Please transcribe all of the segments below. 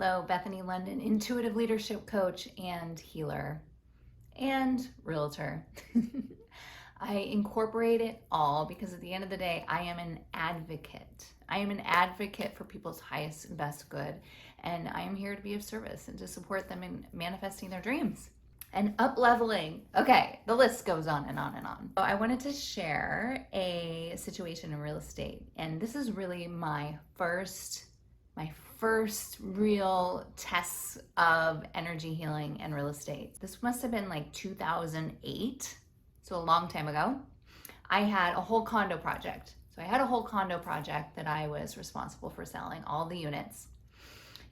Hello, Bethany Londyn, intuitive leadership coach and healer and realtor. I incorporate it all because at the end of the day, I am an advocate. I am an advocate for people's highest and best good, and I am here to be of service and to support them in manifesting their dreams and up-leveling. Okay, the list goes on and on and on. So I wanted to share a situation in real estate, and this is really my first real tests of energy healing and real estate. This must have been like 2008, so a long time ago. I had a whole condo project. So I had a whole condo project that I was responsible for selling all the units.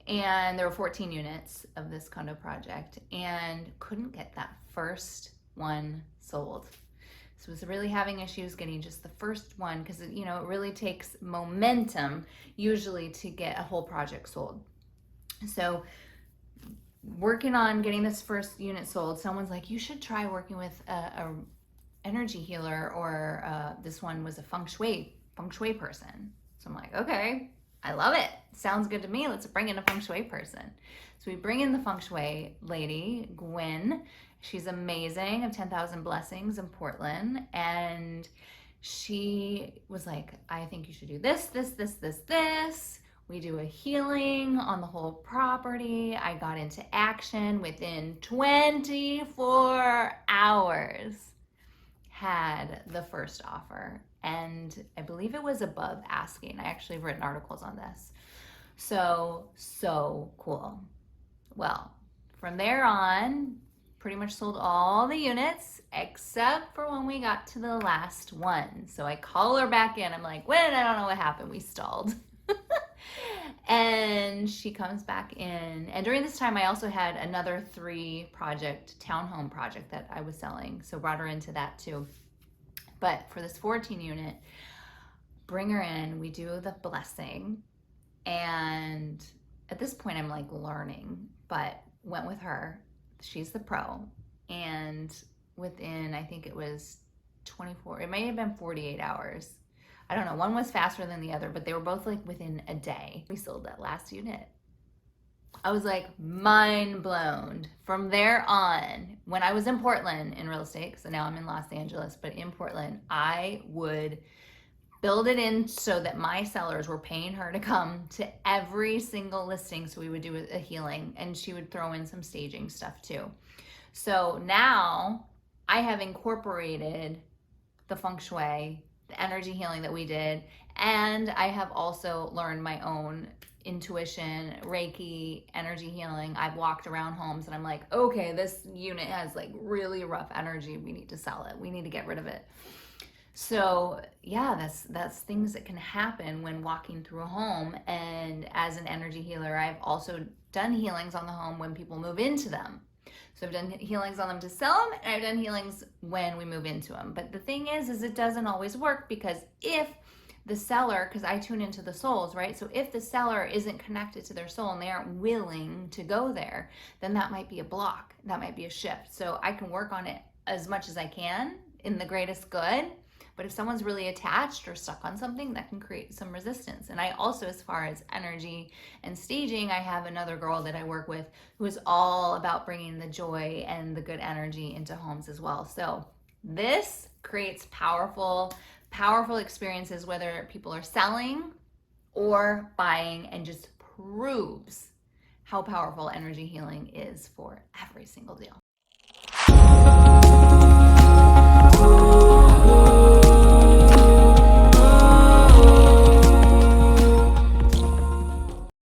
And there were 14 units of this condo project and couldn't get that first one sold. So I was really having issues getting just the first one because, it really takes momentum usually to get a whole project sold. So working on getting this first unit sold, someone's like, you should try working with a energy healer, or this one was a Feng Shui person. So I'm like, okay, I love it. Sounds good to me. Let's bring in a Feng Shui person. So we bring in the Feng Shui lady, Gwen. She's amazing, of 10,000 Blessings in Portland. And she was like, I think you should do this, this, this, this, this. We do a healing on the whole property. I got into action within 24 hours. Had the first offer, and I believe it was above asking. I actually have written articles on this. So cool. Well, from there on, pretty much sold all the units except for when we got to the last one. So I call her back in. I'm like, Gwen, I don't know what happened. We stalled. And she comes back in. And during this time, I also had another 3-project townhome project that I was selling. So brought her into that too. But for this 14 unit, bring her in, we do the blessing. And at this point, I'm like learning, but went with her. She's the pro. And within, I think it was 24, it may have been 48 hours. I don't know, one was faster than the other, but they were both like within a day. We sold that last unit. I was like mind blown. From there on, when I was in Portland in real estate, so now I'm in Los Angeles, but in Portland, I would build it in so that my sellers were paying her to come to every single listing. So we would do a healing, and she would throw in some staging stuff too. So now I have incorporated the Feng Shui, the energy healing that we did, and I have also learned my own intuition, Reiki, energy healing. I've walked around homes and I'm like, okay, this unit has like really rough energy. We need to sell it. We need to get rid of it. So yeah, that's things that can happen when walking through a home. And as an energy healer, I've also done healings on the home when people move into them. So I've done healings on them to sell them, and I've done healings when we move into them. But the thing is it doesn't always work, because if the seller, because I tune into the souls, right? So if the seller isn't connected to their soul and they aren't willing to go there, then that might be a block. That might be a shift. So I can work on it as much as I can in the greatest good. But if someone's really attached or stuck on something, that can create some resistance. And I also, as far as energy and staging, I have another girl that I work with who is all about bringing the joy and the good energy into homes as well. So this creates powerful experiences, whether people are selling or buying, and just proves how powerful energy healing is for every single deal.